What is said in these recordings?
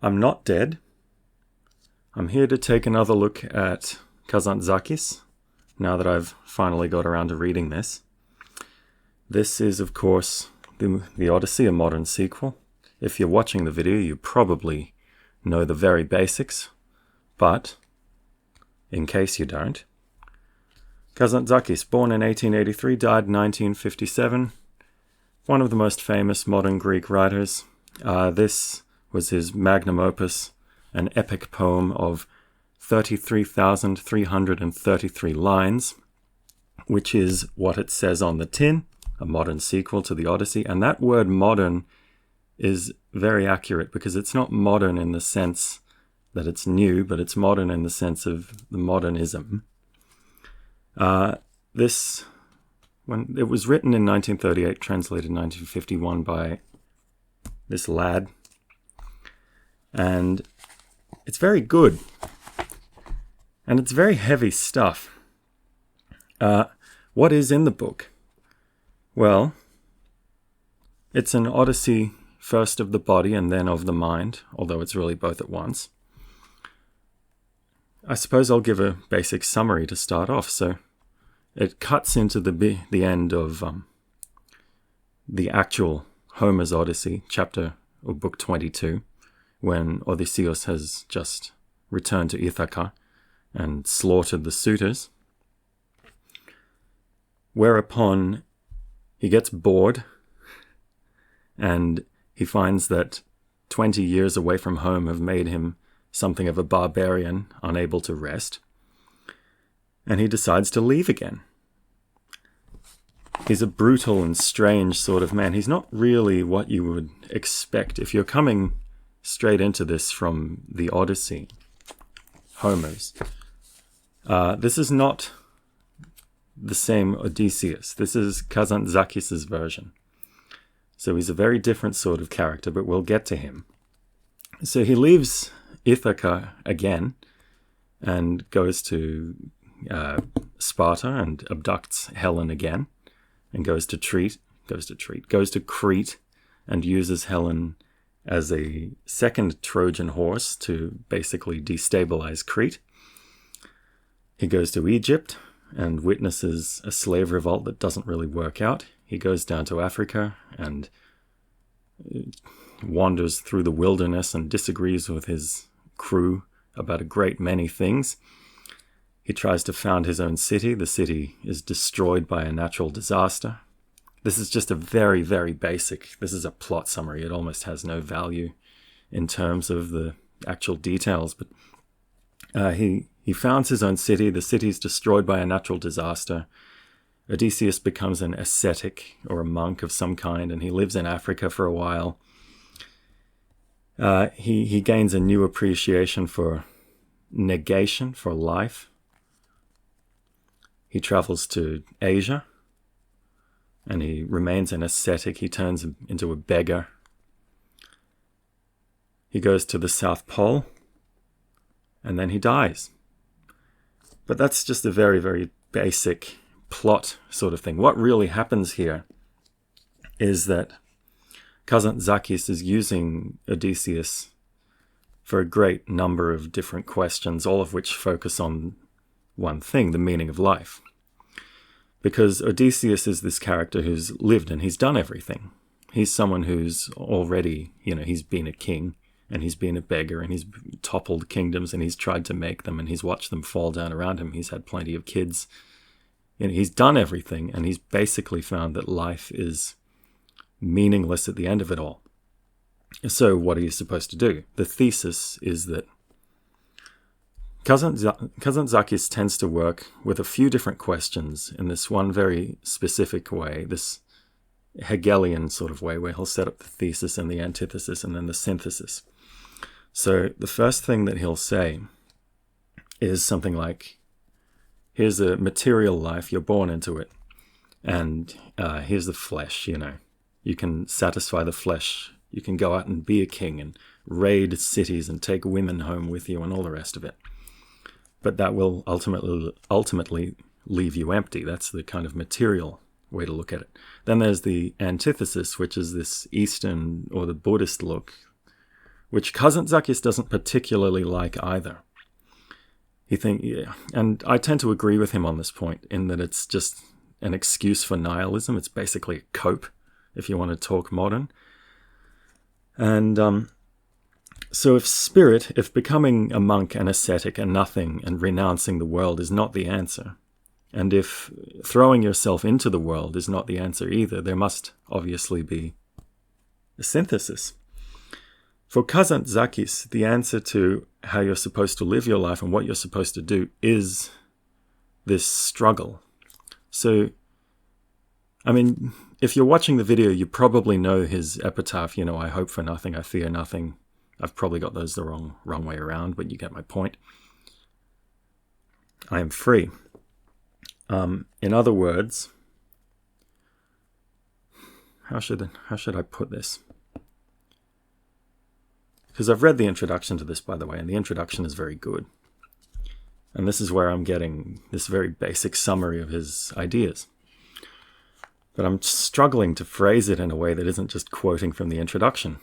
I'm not dead. I'm here to take another look at Kazantzakis, now that I've finally got around to reading this. This is, of course, the Odyssey, a modern sequel. If you're watching the video, you probably know the very basics, but in case you don't, Kazantzakis, born in 1883, died in 1957, one of the most famous modern Greek writers. This was his magnum opus, an epic poem of 33,333 lines, which is what it says on the tin, a modern sequel to the Odyssey. And that word modern is very accurate because it's not modern in the sense that it's new, but it's modern in the sense of the modernism. When it was written in 1938, translated in 1951 by this lad, and it's very good, and it's very heavy stuff. What is in the book? Well, it's an odyssey, first of the body and then of the mind, although it's really both at once. I suppose I'll give a basic summary to start off. So it cuts into the end of the actual Homer's Odyssey, chapter or book 22, when Odysseus has just returned to Ithaca and slaughtered the suitors. Whereupon he gets bored and he finds that 20 years away from home have made him something of a barbarian, unable to rest. And he decides to leave again. He's a brutal and strange sort of man. He's not really what you would expect. If you're coming straight into this from the Odyssey, Homer's, this is not the same Odysseus. This is Kazantzakis' version. So he's a very different sort of character, but we'll get to him. So he leaves Ithaca again and goes to Sparta and abducts Helen again, and goes to Crete and uses Helen as a second Trojan horse to basically destabilize Crete. He goes to Egypt and witnesses a slave revolt that doesn't really work out. He goes down to Africa and wanders through the wilderness and disagrees with his crew about a great many things. He tries to found his own city. The city is destroyed by a natural disaster. This is just a very, very basic, this is a plot summary. It almost has no value in terms of the actual details, but he founds his own city. The city is destroyed by a natural disaster. Odysseus becomes an ascetic or a monk of some kind, and he lives in Africa for a while. He gains a new appreciation for negation, for life. He travels to Asia, and he remains an ascetic. He turns into a beggar. He goes to the South Pole, and then he dies. But that's just a very, very basic plot sort of thing. What really happens here is that Kazantzakis is using Odysseus for a great number of different questions, all of which focus on one thing, the meaning of life. Because Odysseus is this character who's lived and he's done everything. He's someone who's already, he's been a king and he's been a beggar and he's toppled kingdoms and he's tried to make them and he's watched them fall down around him. He's had plenty of kids. He's done everything, and he's basically found that life is meaningless at the end of it all. So what are you supposed to do? The thesis is that Kazantzakis tends to work with a few different questions in this one very specific way, this Hegelian sort of way, where he'll set up the thesis and the antithesis and then the synthesis. So the first thing that he'll say is something like, here's a material life, you're born into it, and here's the flesh, You can satisfy the flesh. You can go out and be a king and raid cities and take women home with you and all the rest of it. But that will ultimately leave you empty. That's the kind of material way to look at it. Then there's the antithesis, which is this Eastern or the Buddhist look, which Kazantzakis doesn't particularly like either. And I tend to agree with him on this point, in that it's just an excuse for nihilism. It's basically a cope, if you want to talk modern. And so if becoming a monk and ascetic and nothing and renouncing the world is not the answer, and if throwing yourself into the world is not the answer either, there must obviously be a synthesis. For Kazantzakis, the answer to how you're supposed to live your life and what you're supposed to do is this struggle. So, I mean, if you're watching the video, you probably know his epitaph, I hope for nothing, I fear nothing. I've probably got those the wrong way around, but you get my point. I am free. In other words, how should I put this? Because I've read the introduction to this, by the way, and the introduction is very good. And this is where I'm getting this very basic summary of his ideas. But I'm struggling to phrase it in a way that isn't just quoting from the introduction.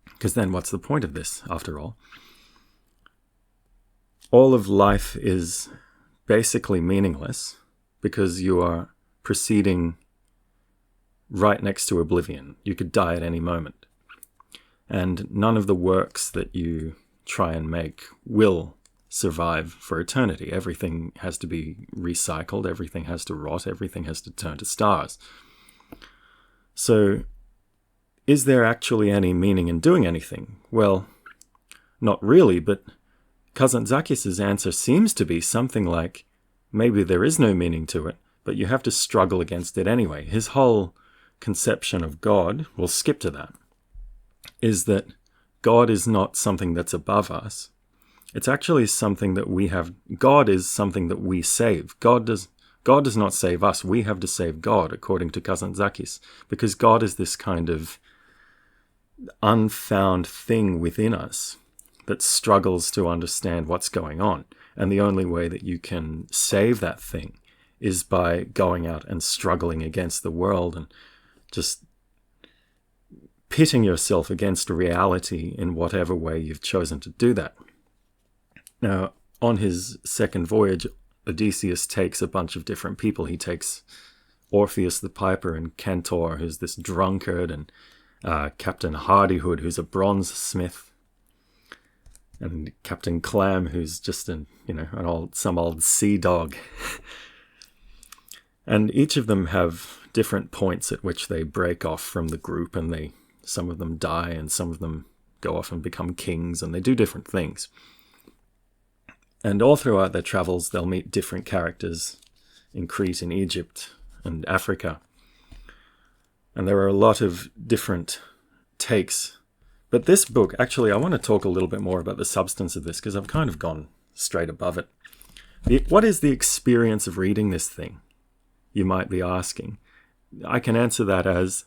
Because then what's the point of this, after all? All of life is basically meaningless because you are proceeding right next to oblivion. You could die at any moment. And none of the works that you try and make will survive for eternity. Everything has to be recycled, everything has to rot, everything has to turn to stars. So, is there actually any meaning in doing anything? Well, not really, but Kazantzakis' answer seems to be something like, maybe there is no meaning to it, but you have to struggle against it anyway. His whole conception of God, we'll skip to that, is that God is not something that's above us. It's actually something that we have. God is something that we save. God does not save us. We have to save God, according to Kazantzakis, because God is this kind of unfound thing within us that struggles to understand what's going on. And the only way that you can save that thing is by going out and struggling against the world and just pitting yourself against reality in whatever way you've chosen to do that. Now, on his second voyage, Odysseus takes a bunch of different people. He takes Orpheus the piper and Cantor, who's this drunkard, and Captain Hardihood, who's a bronze smith, and Captain Clam, who's just some old sea dog. And each of them have different points at which they break off from the group, and some of them die, and some of them go off and become kings, and they do different things. And all throughout their travels, they'll meet different characters in Crete and Egypt and Africa. And there are a lot of different takes. But this book, actually, I want to talk a little bit more about the substance of this, because I've kind of gone straight above it. What is the experience of reading this thing? You might be asking. I can answer that as,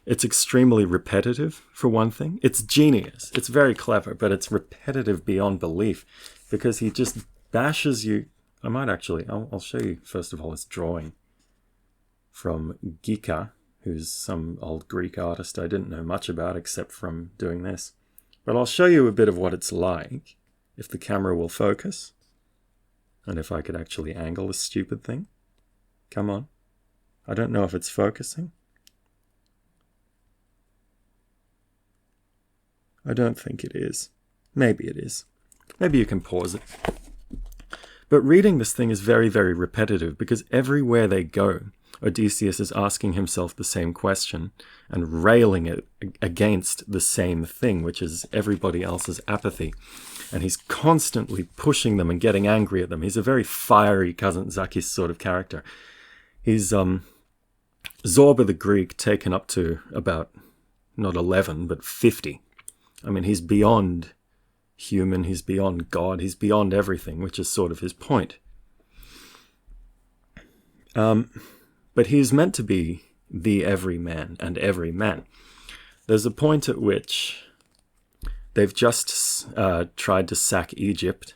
it's extremely repetitive, for one thing. It's genius. It's very clever, but it's repetitive beyond belief, because he just bashes you. I'll show you, first of all, his drawing from Gika, who's some old Greek artist I didn't know much about except from doing this. But I'll show you a bit of what it's like, if the camera will focus, and if I could actually angle this stupid thing. Come on. I don't know if it's focusing. I don't think it is. Maybe it is. Maybe you can pause it. But reading this thing is very, very repetitive, because everywhere they go, Odysseus is asking himself the same question and railing it against the same thing, which is everybody else's apathy. And he's constantly pushing them and getting angry at them. He's a very fiery Kazantzakis sort of character. He's Zorba the Greek taken up to about, not 11, but 50. I mean, he's beyond human, he's beyond God, he's beyond everything, which is sort of his point. But he's meant to be the everyman and every man. There's a point at which they've just tried to sack Egypt,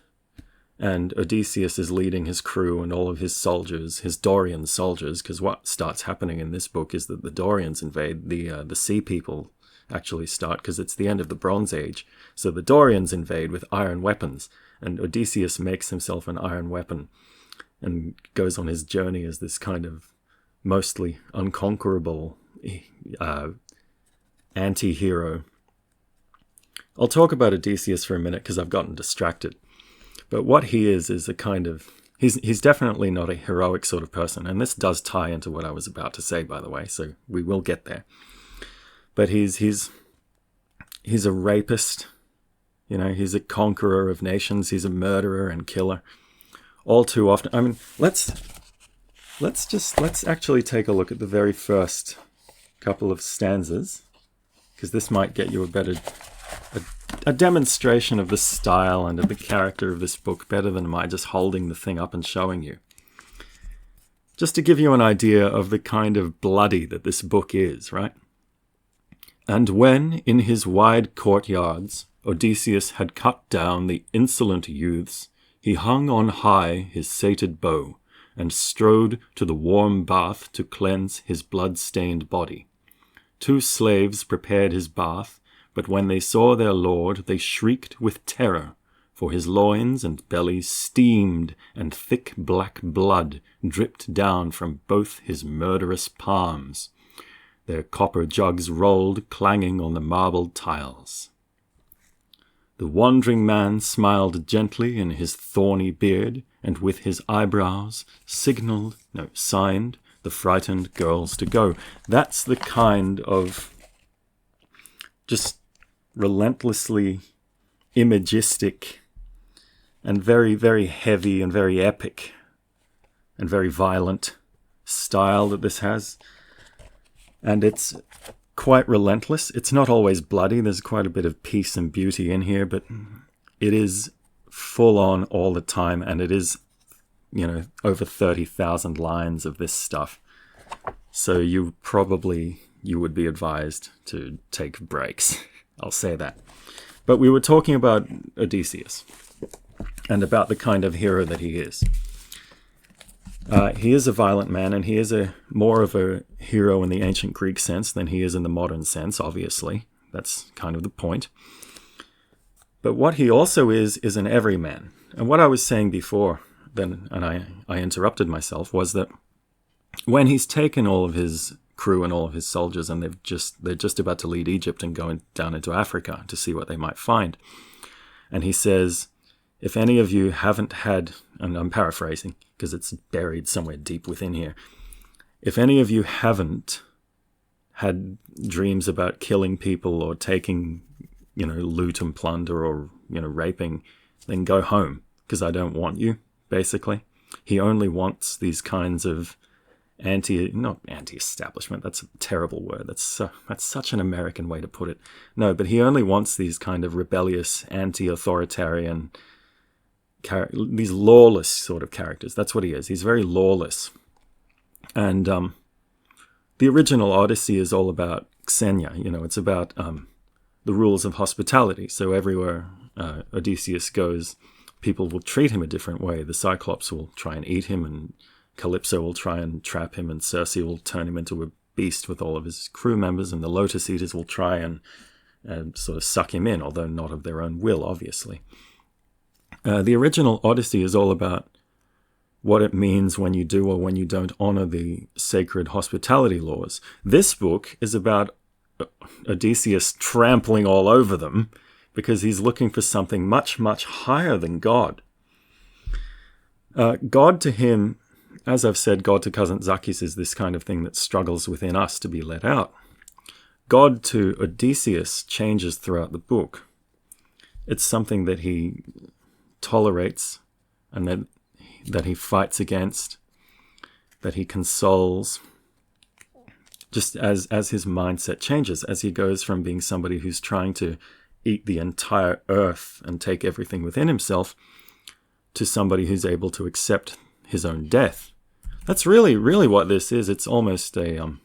and Odysseus is leading his crew and all of his soldiers, his Dorian soldiers, because what starts happening in this book is that the Dorians invade the sea people, actually start, because it's the end of the Bronze Age. So the Dorians invade with iron weapons, and Odysseus makes himself an iron weapon and goes on his journey as this kind of mostly unconquerable anti-hero. I'll talk about Odysseus for a minute because I've gotten distracted. But what he is a kind of... He's definitely not a heroic sort of person. And this does tie into what I was about to say, by the way, so we will get there. But he's a rapist. You know, he's a conqueror of nations. He's a murderer and killer. All too often. I mean, let's actually take a look at the very first couple of stanzas, because this might get you a demonstration of the style and of the character of this book better than my just holding the thing up and showing you. Just to give you an idea of the kind of bloody that this book is, right? And when, in his wide courtyards, Odysseus had cut down the insolent youths, he hung on high his sated bow, and strode to the warm bath to cleanse his blood-stained body. 2 slaves prepared his bath, but when they saw their lord, they shrieked with terror, for his loins and belly steamed, and thick black blood dripped down from both his murderous palms. Their copper jugs rolled, clanging on the marble tiles. The wandering man smiled gently in his thorny beard, and with his eyebrows signed the frightened girls to go. That's the kind of just relentlessly imagistic and very, very heavy and very epic and very violent style that this has. And it's quite relentless. It's not always bloody. There's quite a bit of peace and beauty in here, but it is full on all the time, and it is, you know, over 30,000 lines of this stuff. So you would be advised to take breaks. I'll say that. But we were talking about Odysseus and about the kind of hero that he is. He is a violent man, and he is more of a hero in the ancient Greek sense than he is in the modern sense, obviously. That's kind of the point. But what he also is an everyman. And what I was saying before, and I interrupted myself, was that when he's taken all of his crew and all of his soldiers, and they're just about to lead Egypt and go down into Africa to see what they might find. And he says, if any of you haven't had, and I'm paraphrasing because it's buried somewhere deep within here, if any of you haven't had dreams about killing people or taking, you know, loot and plunder or, you know, raping, then go home, because I don't want you, basically. He only wants these kinds of not anti-establishment, that's a terrible word. That's such an American way to put it. No, but he only wants these kind of rebellious, anti-authoritarian, these lawless sort of characters. That's what he is. He's very lawless. And the original Odyssey is all about xenia. You know, it's about the rules of hospitality. So everywhere Odysseus goes, people will treat him a different way. The Cyclops will try and eat him, and Calypso will try and trap him, and Circe will turn him into a beast with all of his crew members, and the Lotus Eaters will try and sort of suck him in, although not of their own will, obviously. The original Odyssey is all about what it means when you do or when you don't honor the sacred hospitality laws. This book is about Odysseus trampling all over them because he's looking for something much, much higher than God. God to him, as I've said, God to Kazantzakis is this kind of thing that struggles within us to be let out. God to Odysseus changes throughout the book. It's something that he tolerates and that he fights against, that he consoles, just as his mindset changes, as he goes from being somebody who's trying to eat the entire earth and take everything within himself to somebody who's able to accept his own death. That's really, really what this is. It's almost a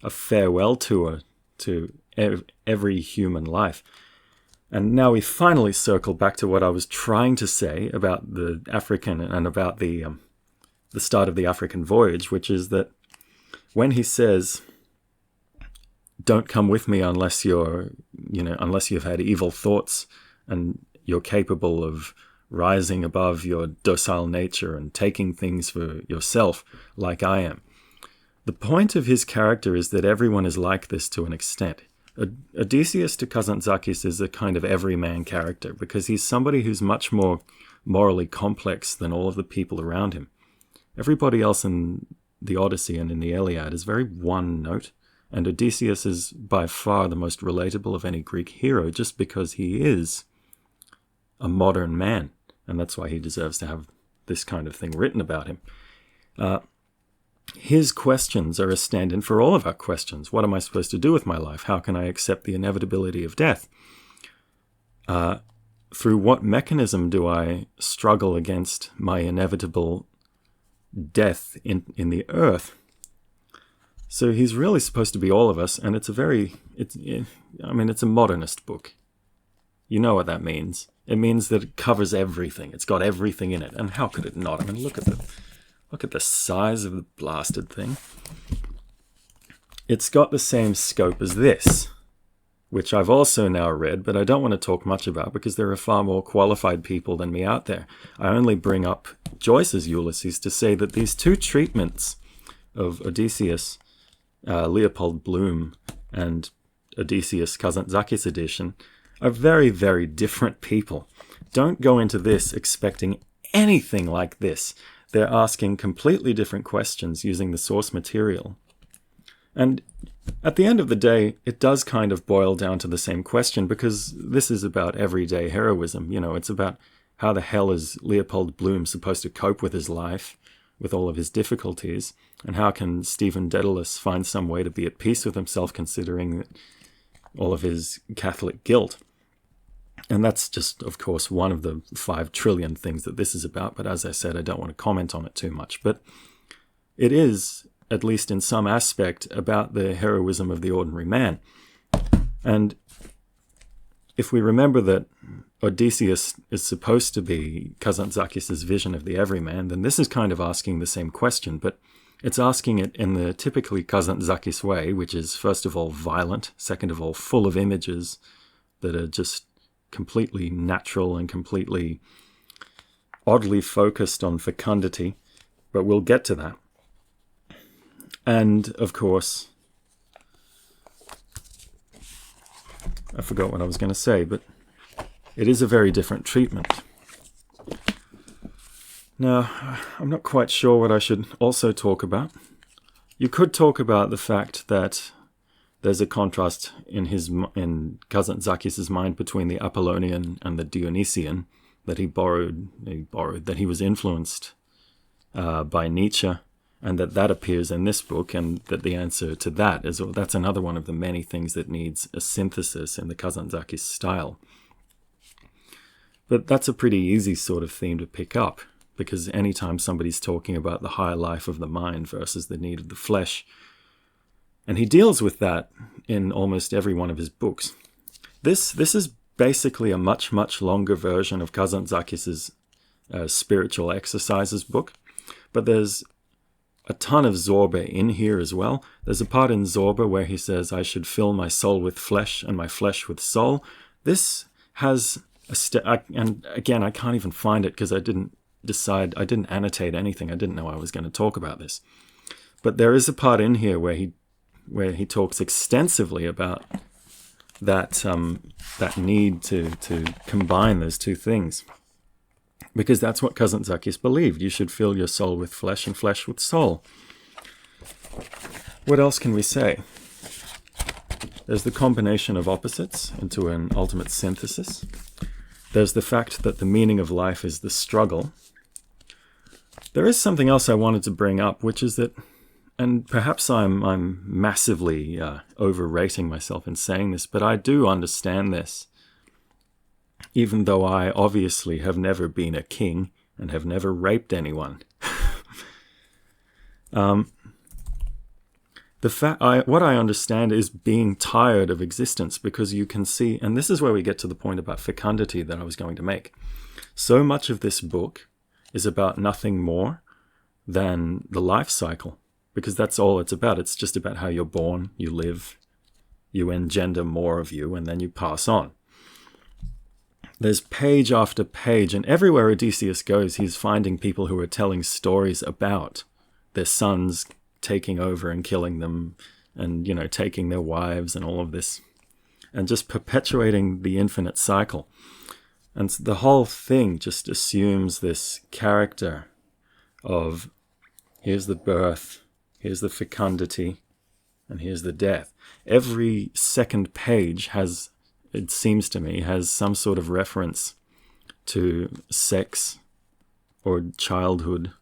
farewell tour to every human life. And now we finally circle back to what I was trying to say about the African and about the start of the African voyage, which is that when he says, don't come with me unless unless you've had evil thoughts and you're capable of rising above your docile nature and taking things for yourself like I am. The point of his character is that everyone is like this to an extent. Odysseus to Kazantzakis is a kind of everyman character because he's somebody who's much more morally complex than all of the people around him. Everybody else in the Odyssey and in the Iliad is very one note, and Odysseus is by far the most relatable of any Greek hero just because he is a modern man, and that's why he deserves to have this kind of thing written about him. His questions are a stand-in for all of our questions. What am I supposed to do with my life? How can I accept the inevitability of death? Through what mechanism do I struggle against my inevitable death in the earth? So he's really supposed to be all of us, and it's a modernist book. You know what that means. It means that it covers everything. It's got everything in it. And how could it not? I mean, look at the size of the blasted thing. It's got the same scope as this, which I've also now read, but I don't want to talk much about because there are far more qualified people than me out there. I only bring up Joyce's Ulysses to say that these two treatments of Odysseus, Leopold Bloom, and Odysseus Kazantzakis edition are very, very different people. Don't go into this expecting anything like this. They're asking completely different questions using the source material. And at the end of the day, it does kind of boil down to the same question because this is about everyday heroism. It's about how the hell is Leopold Bloom supposed to cope with his life, with all of his difficulties, and how can Stephen Dedalus find some way to be at peace with himself considering all of his Catholic guilt. And that's just, of course, one of the 5 trillion things that this is about. But as I said, I don't want to comment on it too much. But it is, at least in some aspect, about the heroism of the ordinary man. And if we remember that Odysseus is supposed to be Kazantzakis' vision of the everyman, then this is kind of asking the same question. But it's asking it in the typically Kazantzakis way, which is, first of all, violent. Second of all, full of images that are just completely natural and completely oddly focused on fecundity, but we'll get to that. And, of course, I forgot what I was going to say, but it is a very different treatment. Now, I'm not quite sure what I should also talk about. You could talk about the fact that there's a contrast in Kazantzakis' mind between the Apollonian and the Dionysian that that he was influenced by Nietzsche, and that appears in this book, and that the answer to that is, that's another one of the many things that needs a synthesis in the Kazantzakis style. But that's a pretty easy sort of theme to pick up, because anytime somebody's talking about the higher life of the mind versus the need of the flesh, and he deals with that in almost every one of his books. This is basically a much, much longer version of Kazantzakis' spiritual exercises book, but there's a ton of Zorba in here as well. There's a part in Zorba where he says, I should fill my soul with flesh and my flesh with soul. This has and again, I can't even find it because I didn't annotate anything. I didn't know I was going to talk about this. But there is a part in here where he talks extensively about that need to combine those two things. Because that's what Kazantzakis believed. You should fill your soul with flesh and flesh with soul. What else can we say? There's the combination of opposites into an ultimate synthesis. There's the fact that the meaning of life is the struggle. There is something else I wanted to bring up, which is that, and perhaps I'm massively overrating myself in saying this, but I do understand this, even though I obviously have never been a king and have never raped anyone. What I understand is being tired of existence, because you can see, and this is where we get to the point about fecundity that I was going to make. So much of this book is about nothing more than the life cycle, because that's all it's about. It's just about how you're born, you live, you engender more of you, and then you pass on. There's page after page, and everywhere Odysseus goes, he's finding people who are telling stories about their sons taking over and killing them, and, taking their wives and all of this, and just perpetuating the infinite cycle. And the whole thing just assumes this character of, here's the birth, here's the fecundity, and here's the death. Every second page has, it seems to me, has some sort of reference to sex or childhood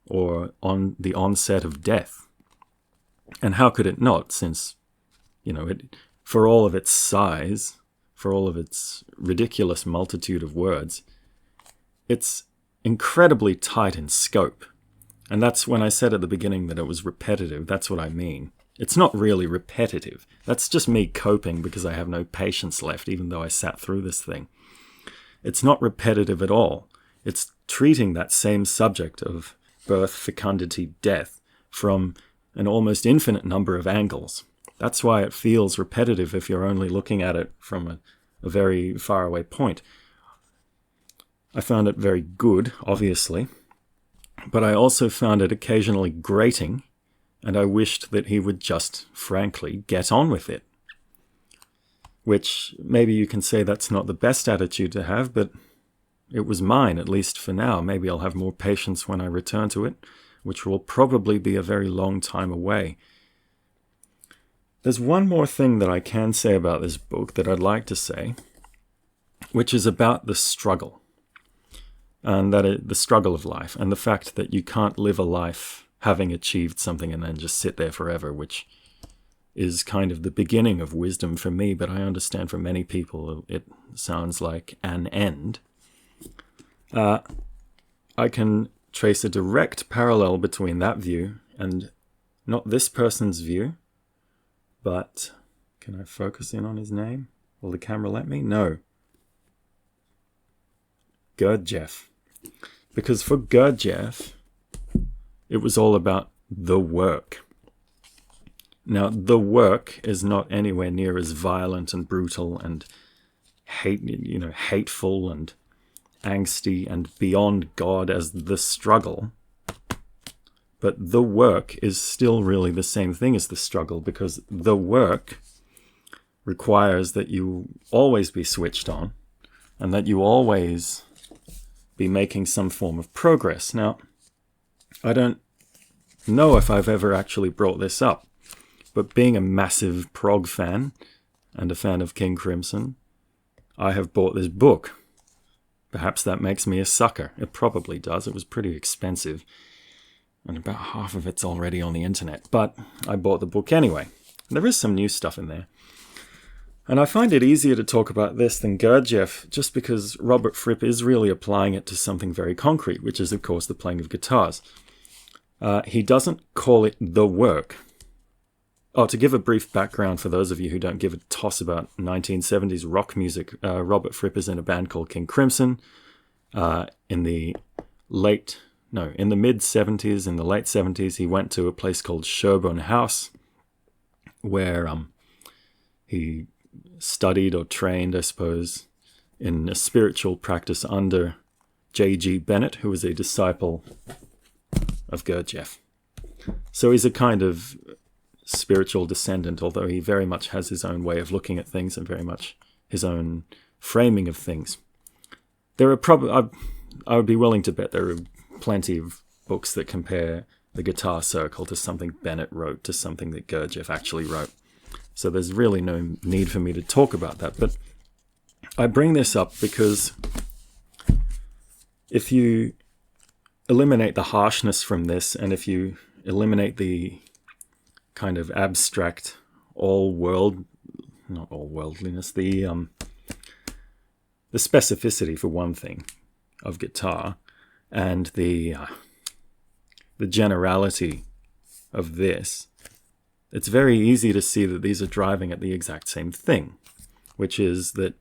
or on the onset of death. And how could it not, since, for all of its size, for all of its ridiculous multitude of words, it's incredibly tight in scope. And that's when I said at the beginning that it was repetitive, that's what I mean. It's not really repetitive. That's just me coping because I have no patience left, even though I sat through this thing. It's not repetitive at all. It's treating that same subject of birth, fecundity, death from an almost infinite number of angles. That's why it feels repetitive if you're only looking at it from a very far away point. I found it very good, obviously, but I also found it occasionally grating, and I wished that he would just, frankly, get on with it. Which, maybe you can say that's not the best attitude to have, but it was mine, at least for now. Maybe I'll have more patience when I return to it, which will probably be a very long time away. There's one more thing that I can say about this book that I'd like to say, which is about the struggle, and the struggle of life, and the fact that you can't live a life having achieved something and then just sit there forever, which is kind of the beginning of wisdom for me, but I understand for many people it sounds like an end. I can trace a direct parallel between that view and not this person's view, but can I focus in on his name? Will the camera let me? No. Gurdjieff. Because for Gurdjieff, it was all about the work. Now, the work is not anywhere near as violent and brutal and hateful and angsty and beyond God as the struggle. But the work is still really the same thing as the struggle, because the work requires that you always be switched on and that you always be making some form of progress. Now, I don't know if I've ever actually brought this up, but being a massive prog fan and a fan of King Crimson, I have bought this book. Perhaps that makes me a sucker. It probably does. It was pretty expensive, and about half of it's already on the internet, but I bought the book anyway. There is some new stuff in there. And I find it easier to talk about this than Gurdjieff, just because Robert Fripp is really applying it to something very concrete, which is, of course, the playing of guitars. He doesn't call it the work. Oh, to give a brief background for those of you who don't give a toss about 1970s rock music, Robert Fripp is in a band called King Crimson. In the mid-70s, in the late 70s, he went to a place called Sherborne House, where he studied or trained, I suppose, in a spiritual practice under J.G. Bennett, who was a disciple of Gurdjieff. So he's a kind of spiritual descendant, although he very much has his own way of looking at things and very much his own framing of things. There are I would be willing to bet there are plenty of books that compare The Guitar Circle to something Bennett wrote to something that Gurdjieff actually wrote. So there's really no need for me to talk about that. But I bring this up because if you eliminate the harshness from this, and if you eliminate the kind of abstract not all worldliness, the specificity, for one thing, of guitar, and the generality of this, it's very easy to see that these are driving at the exact same thing, which is that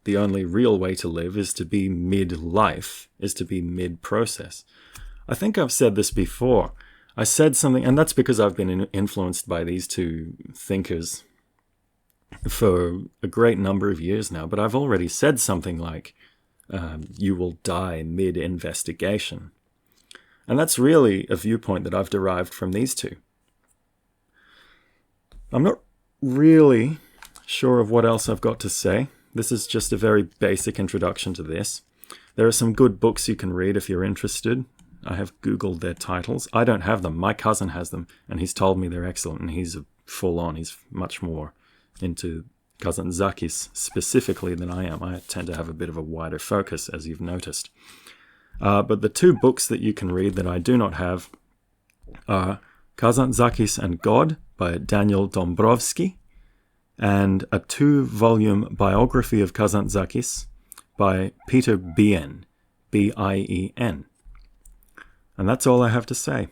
the only real way to live is to be mid-life, is to be mid-process. I think I've said this before. I said something, and that's because I've been influenced by these two thinkers for a great number of years now, but I've already said something like, you will die mid-investigation. And that's really a viewpoint that I've derived from these two. I'm not really sure of what else I've got to say. This is just a very basic introduction to this. There are some good books you can read if you're interested. I have Googled their titles. I don't have them. My cousin has them, and he's told me they're excellent, and he's full-on. He's much more into Kazantzakis specifically than I am. I tend to have a bit of a wider focus, as you've noticed. But the two books that you can read that I do not have are Kazantzakis and God by Daniel Dombrovsky, and a 2-volume biography of Kazantzakis by Peter Bien, B-I-E-N. And that's all I have to say.